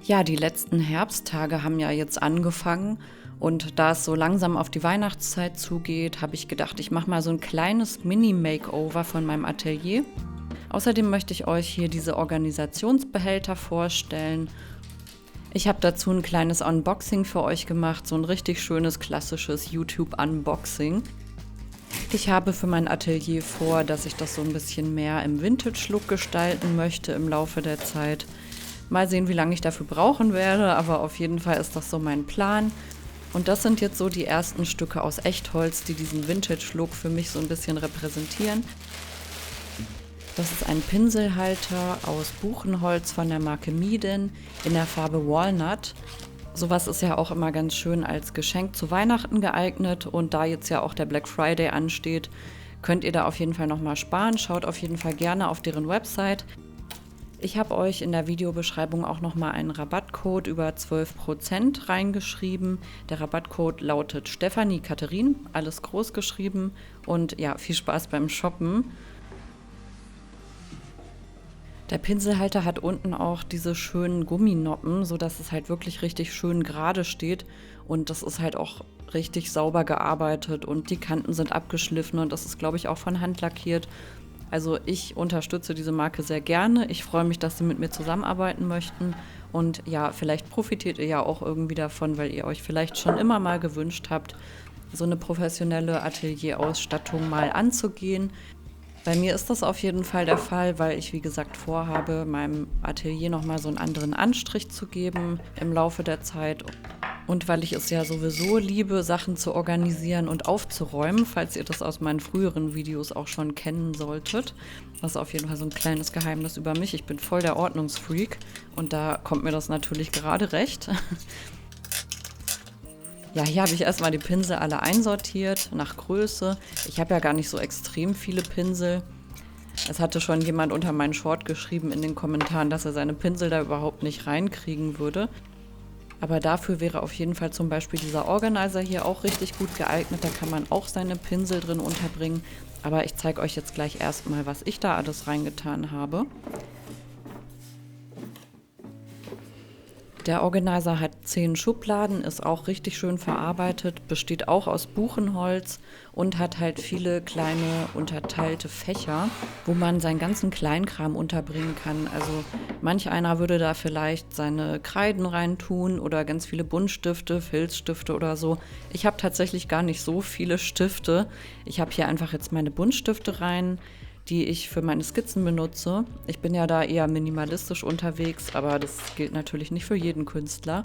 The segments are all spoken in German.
Ja, die letzten Herbsttage haben ja jetzt angefangen und da es so langsam auf die Weihnachtszeit zugeht, habe ich gedacht, ich mache mal so ein kleines Mini-Makeover von meinem Atelier. Außerdem möchte ich euch hier diese Organisationsbehälter vorstellen. Ich habe dazu ein kleines Unboxing für euch gemacht, so ein richtig schönes klassisches YouTube-Unboxing. Ich habe für mein Atelier vor, dass ich das so ein bisschen mehr im Vintage-Look gestalten möchte im Laufe der Zeit. Mal sehen, wie lange ich dafür brauchen werde, aber auf jeden Fall ist das so mein Plan. Und das sind jetzt so die ersten Stücke aus Echtholz, die diesen Vintage-Look für mich so ein bisschen repräsentieren. Das ist ein Pinselhalter aus Buchenholz von der Marke Meeden in der Farbe Walnut. Sowas ist ja auch immer ganz schön als Geschenk zu Weihnachten geeignet und da jetzt ja auch der Black Friday ansteht, könnt ihr da auf jeden Fall nochmal sparen. Schaut auf jeden Fall gerne auf deren Website. Ich habe euch in der Videobeschreibung auch nochmal einen Rabattcode über 12% reingeschrieben. Der Rabattcode lautet Stefanie Katharin, alles groß geschrieben und ja, viel Spaß beim Shoppen. Der Pinselhalter hat unten auch diese schönen Gumminoppen, sodass es halt wirklich richtig schön gerade steht und das ist halt auch richtig sauber gearbeitet und die Kanten sind abgeschliffen und das ist, glaube ich, auch von Hand lackiert. Also ich unterstütze diese Marke sehr gerne. Ich freue mich, dass sie mit mir zusammenarbeiten möchten. Und ja, vielleicht profitiert ihr ja auch irgendwie davon, weil ihr euch vielleicht schon immer mal gewünscht habt, so eine professionelle Atelierausstattung mal anzugehen. Bei mir ist das auf jeden Fall der Fall, weil ich, wie gesagt, vorhabe, meinem Atelier nochmal so einen anderen Anstrich zu geben im Laufe der Zeit. Und weil ich es ja sowieso liebe, Sachen zu organisieren und aufzuräumen, falls ihr das aus meinen früheren Videos auch schon kennen solltet. Das ist auf jeden Fall so ein kleines Geheimnis über mich. Ich bin voll der Ordnungsfreak und da kommt mir das natürlich gerade recht. Ja, hier habe ich erstmal die Pinsel alle einsortiert nach Größe. Ich habe ja gar nicht so extrem viele Pinsel. Es hatte schon jemand unter meinen Short geschrieben in den Kommentaren, dass er seine Pinsel da überhaupt nicht reinkriegen würde. Aber dafür wäre auf jeden Fall zum Beispiel dieser Organizer hier auch richtig gut geeignet. Da kann man auch seine Pinsel drin unterbringen. Aber ich zeige euch jetzt gleich erstmal, was ich da alles reingetan habe. Der Organizer hat 10 Schubladen, ist auch richtig schön verarbeitet, besteht auch aus Buchenholz und hat halt viele kleine unterteilte Fächer, wo man seinen ganzen Kleinkram unterbringen kann. Also manch einer würde da vielleicht seine Kreiden reintun oder ganz viele Buntstifte, Filzstifte oder so. Ich habe tatsächlich gar nicht so viele Stifte. Ich habe hier einfach jetzt meine Buntstifte rein, die ich für meine Skizzen benutze. Ich bin ja da eher minimalistisch unterwegs, aber das gilt natürlich nicht für jeden Künstler.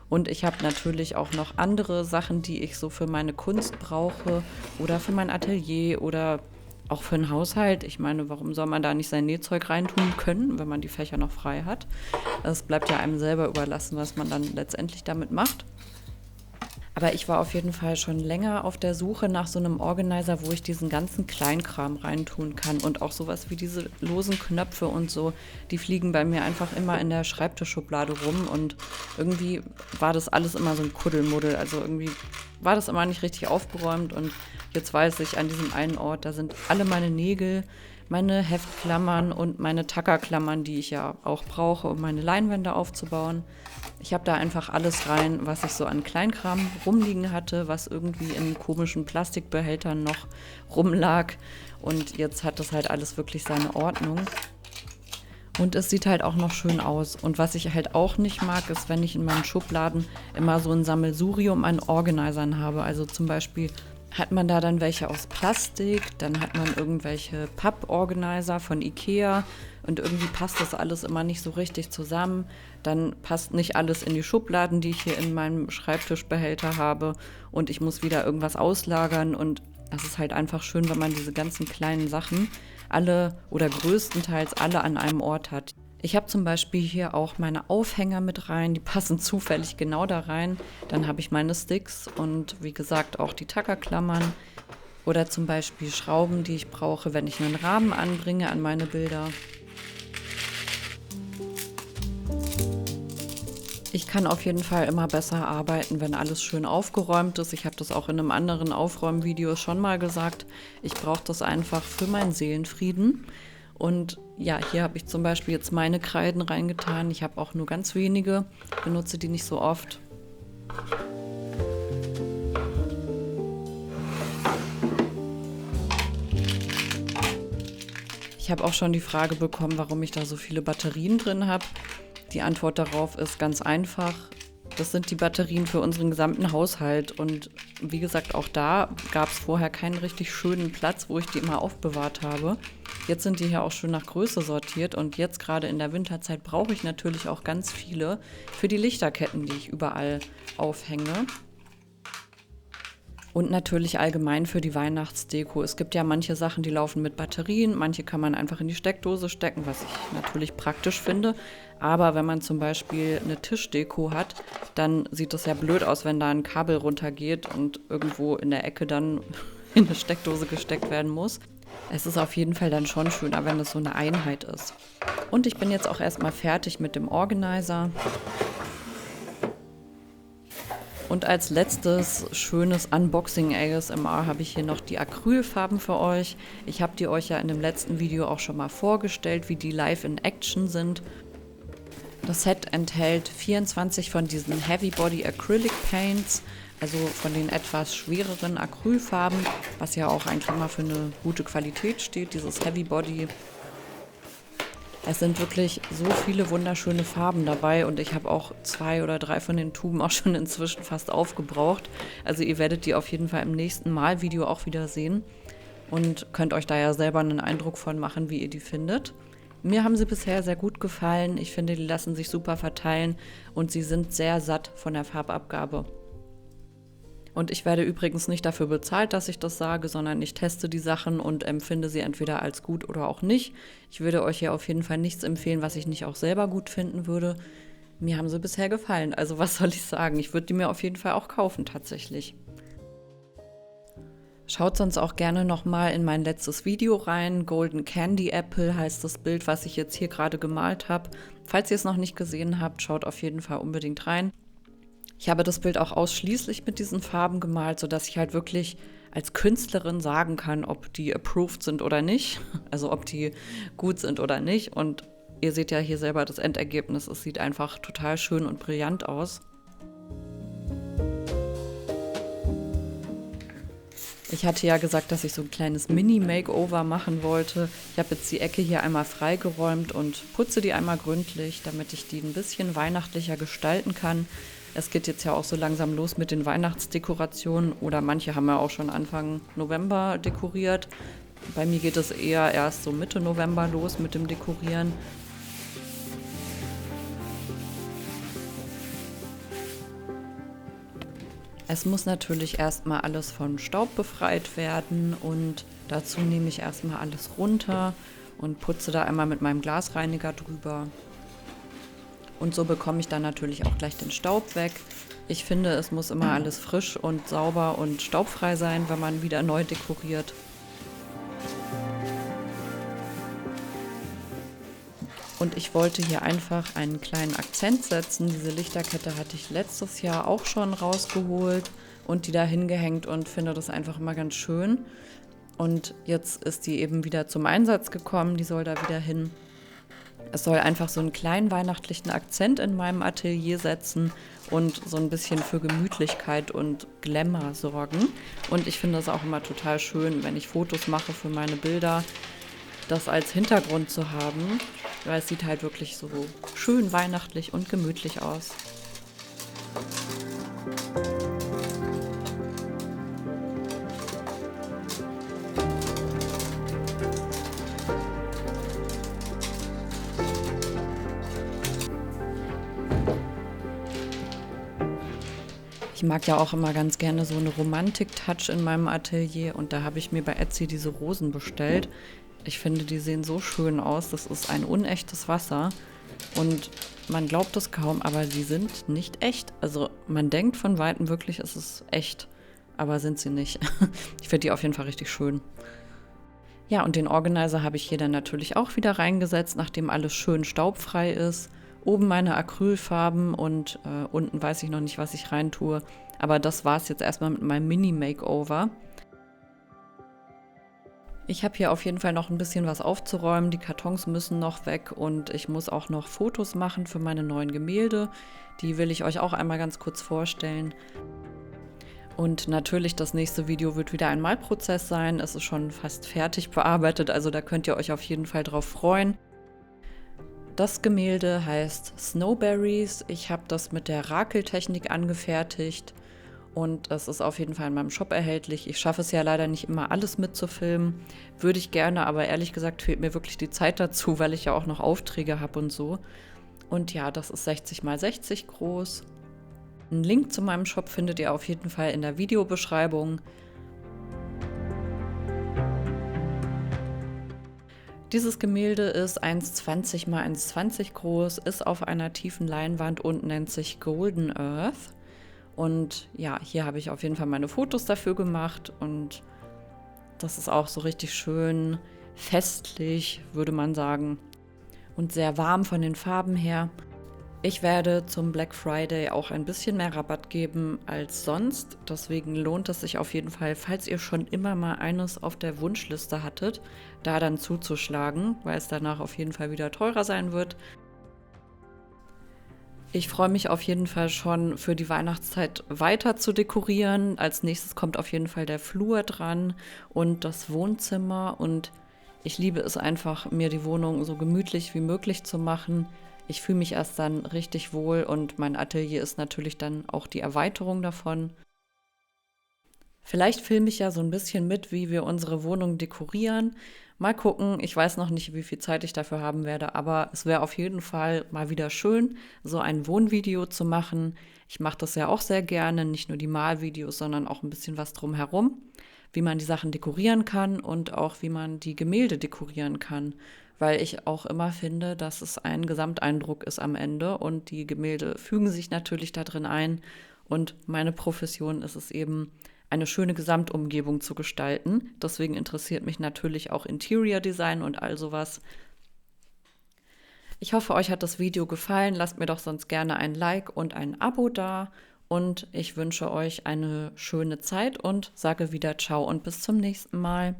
Und ich habe natürlich auch noch andere Sachen, die ich so für meine Kunst brauche oder für mein Atelier oder auch für den Haushalt. Ich meine, warum soll man da nicht sein Nähzeug reintun können, wenn man die Fächer noch frei hat? Es bleibt ja einem selber überlassen, was man dann letztendlich damit macht. Aber ich war auf jeden Fall schon länger auf der Suche nach so einem Organizer, wo ich diesen ganzen Kleinkram reintun kann. Und auch sowas wie diese losen Knöpfe und so, die fliegen bei mir einfach immer in der Schreibtischschublade rum. Und irgendwie war das alles immer so ein Kuddelmuddel. Also irgendwie war das immer nicht richtig aufgeräumt. Und jetzt weiß ich, an diesem einen Ort, da sind alle meine Nägel, meine Heftklammern und meine Tackerklammern, die ich ja auch brauche, um meine Leinwände aufzubauen. Ich habe da einfach alles rein, was ich so an Kleinkram rumliegen hatte, was irgendwie in komischen Plastikbehältern noch rumlag. Und jetzt hat das halt alles wirklich seine Ordnung. Und es sieht halt auch noch schön aus. Und was ich halt auch nicht mag, ist, wenn ich in meinen Schubladen immer so ein Sammelsurium an Organisern habe. Also zum Beispiel hat man da dann welche aus Plastik, dann hat man irgendwelche Papporganizer von Ikea und irgendwie passt das alles immer nicht so richtig zusammen. Dann passt nicht alles in die Schubladen, die ich hier in meinem Schreibtischbehälter habe und ich muss wieder irgendwas auslagern und das ist halt einfach schön, wenn man diese ganzen kleinen Sachen alle oder größtenteils alle an einem Ort hat. Ich habe zum Beispiel hier auch meine Aufhänger mit rein, die passen zufällig genau da rein. Dann habe ich meine Sticks und wie gesagt auch die Tackerklammern oder zum Beispiel Schrauben, die ich brauche, wenn ich einen Rahmen anbringe an meine Bilder. Ich kann auf jeden Fall immer besser arbeiten, wenn alles schön aufgeräumt ist. Ich habe das auch in einem anderen Aufräumvideo schon mal gesagt. Ich brauche das einfach für meinen Seelenfrieden. Und ja, hier habe ich zum Beispiel jetzt meine Kreiden reingetan. Ich habe auch nur ganz wenige, benutze die nicht so oft. Ich habe auch schon die Frage bekommen, warum ich da so viele Batterien drin habe. Die Antwort darauf ist ganz einfach. Das sind die Batterien für unseren gesamten Haushalt. Und wie gesagt, auch da gab es vorher keinen richtig schönen Platz, wo ich die immer aufbewahrt habe. Jetzt sind die hier auch schön nach Größe sortiert. Und jetzt gerade in der Winterzeit brauche ich natürlich auch ganz viele für die Lichterketten, die ich überall aufhänge. Und natürlich allgemein für die Weihnachtsdeko. Es gibt ja manche Sachen, die laufen mit Batterien, manche kann man einfach in die Steckdose stecken, was ich natürlich praktisch finde. Aber wenn man zum Beispiel eine Tischdeko hat, dann sieht es ja blöd aus, wenn da ein Kabel runtergeht und irgendwo in der Ecke dann in eine Steckdose gesteckt werden muss. Es ist auf jeden Fall dann schon schöner, wenn es so eine Einheit ist. Und ich bin jetzt auch erstmal fertig mit dem Organizer. Und als letztes schönes Unboxing ASMR habe ich hier noch die Acrylfarben für euch. Ich habe die euch ja in dem letzten Video auch schon mal vorgestellt, wie die live in Action sind. Das Set enthält 24 von diesen Heavy Body Acrylic Paints, also von den etwas schwereren Acrylfarben, was ja auch eigentlich immer für eine gute Qualität steht, dieses Heavy Body. Es sind wirklich so viele wunderschöne Farben dabei und ich habe auch 2 oder 3 von den Tuben auch schon inzwischen fast aufgebraucht. Also ihr werdet die auf jeden Fall im nächsten Malvideo auch wieder sehen und könnt euch da ja selber einen Eindruck von machen, wie ihr die findet. Mir haben sie bisher sehr gut gefallen. Ich finde, die lassen sich super verteilen und sie sind sehr satt von der Farbabgabe. Und ich werde übrigens nicht dafür bezahlt, dass ich das sage, sondern ich teste die Sachen und empfinde sie entweder als gut oder auch nicht. Ich würde euch hier auf jeden Fall nichts empfehlen, was ich nicht auch selber gut finden würde. Mir haben sie bisher gefallen, also was soll ich sagen? Ich würde die mir auf jeden Fall auch kaufen tatsächlich. Schaut sonst auch gerne nochmal in mein letztes Video rein. Golden Candy Apple heißt das Bild, was ich jetzt hier gerade gemalt habe. Falls ihr es noch nicht gesehen habt, schaut auf jeden Fall unbedingt rein. Ich habe das Bild auch ausschließlich mit diesen Farben gemalt, sodass ich halt wirklich als Künstlerin sagen kann, ob die approved sind oder nicht. Also ob die gut sind oder nicht. Und ihr seht ja hier selber das Endergebnis. Es sieht einfach total schön und brillant aus. Ich hatte ja gesagt, dass ich so ein kleines Mini-Makeover machen wollte. Ich habe jetzt die Ecke hier einmal freigeräumt und putze die einmal gründlich, damit ich die ein bisschen weihnachtlicher gestalten kann. Es geht jetzt ja auch so langsam los mit den Weihnachtsdekorationen oder manche haben ja auch schon Anfang November dekoriert. Bei mir geht es eher erst so Mitte November los mit dem Dekorieren. Es muss natürlich erstmal alles von Staub befreit werden und dazu nehme ich erstmal alles runter und putze da einmal mit meinem Glasreiniger drüber. Und so bekomme ich dann natürlich auch gleich den Staub weg. Ich finde, es muss immer alles frisch und sauber und staubfrei sein, wenn man wieder neu dekoriert. Und ich wollte hier einfach einen kleinen Akzent setzen. Diese Lichterkette hatte ich letztes Jahr auch schon rausgeholt und die da hingehängt und finde das einfach immer ganz schön. Und jetzt ist die eben wieder zum Einsatz gekommen, die soll da wieder hin. Es soll einfach so einen kleinen weihnachtlichen Akzent in meinem Atelier setzen und so ein bisschen für Gemütlichkeit und Glamour sorgen. Und ich finde es auch immer total schön, wenn ich Fotos mache für meine Bilder, das als Hintergrund zu haben, weil es sieht halt wirklich so schön weihnachtlich und gemütlich aus. Ich mag ja auch immer ganz gerne so eine Romantik-Touch in meinem Atelier und da habe ich mir bei Etsy diese Rosen bestellt. Ich finde, die sehen so schön aus. Das ist ein unechtes Wasser und man glaubt es kaum, aber sie sind nicht echt. Also man denkt von Weitem wirklich, es ist echt, aber sind sie nicht. Ich finde die auf jeden Fall richtig schön. Ja, und den Organizer habe ich hier dann natürlich auch wieder reingesetzt, nachdem alles schön staubfrei ist. Oben meine Acrylfarben und unten weiß ich noch nicht, was ich rein tue. Aber das war es jetzt erstmal mit meinem Mini-Makeover. Ich habe hier auf jeden Fall noch ein bisschen was aufzuräumen. Die Kartons müssen noch weg und ich muss auch noch Fotos machen für meine neuen Gemälde. Die will ich euch auch einmal ganz kurz vorstellen. Und natürlich, das nächste Video wird wieder ein Malprozess sein. Es ist schon fast fertig bearbeitet, also da könnt ihr euch auf jeden Fall drauf freuen. Das Gemälde heißt Snowberries. Ich habe das mit der Rakeltechnik angefertigt und es ist auf jeden Fall in meinem Shop erhältlich. Ich schaffe es ja leider nicht immer alles mitzufilmen. Würde ich gerne, aber ehrlich gesagt fehlt mir wirklich die Zeit dazu, weil ich ja auch noch Aufträge habe und so. Und ja, das ist 60 x 60 groß. Einen Link zu meinem Shop findet ihr auf jeden Fall in der Videobeschreibung. Dieses Gemälde ist 1,20 x 1,20 groß, ist auf einer tiefen Leinwand und nennt sich Golden Earth. Und ja, hier habe ich auf jeden Fall meine Fotos dafür gemacht und das ist auch so richtig schön festlich, würde man sagen, und sehr warm von den Farben her. Ich werde zum Black Friday auch ein bisschen mehr Rabatt geben als sonst. Deswegen lohnt es sich auf jeden Fall, falls ihr schon immer mal eines auf der Wunschliste hattet, da dann zuzuschlagen, weil es danach auf jeden Fall wieder teurer sein wird. Ich freue mich auf jeden Fall schon für die Weihnachtszeit weiter zu dekorieren. Als nächstes kommt auf jeden Fall der Flur dran und das Wohnzimmer. Und ich liebe es einfach, mir die Wohnung so gemütlich wie möglich zu machen. Ich fühle mich erst dann richtig wohl und mein Atelier ist natürlich dann auch die Erweiterung davon. Vielleicht filme ich ja so ein bisschen mit, wie wir unsere Wohnung dekorieren. Mal gucken, ich weiß noch nicht, wie viel Zeit ich dafür haben werde, aber es wäre auf jeden Fall mal wieder schön, so ein Wohnvideo zu machen. Ich mache das ja auch sehr gerne, nicht nur die Malvideos, sondern auch ein bisschen was drumherum, wie man die Sachen dekorieren kann und auch wie man die Gemälde dekorieren kann, weil ich auch immer finde, dass es ein Gesamteindruck ist am Ende und die Gemälde fügen sich natürlich da drin ein und meine Profession ist es eben, eine schöne Gesamtumgebung zu gestalten. Deswegen interessiert mich natürlich auch Interior Design und all sowas. Ich hoffe, euch hat das Video gefallen. Lasst mir doch sonst gerne ein Like und ein Abo da. Und ich wünsche euch eine schöne Zeit und sage wieder Ciao und bis zum nächsten Mal.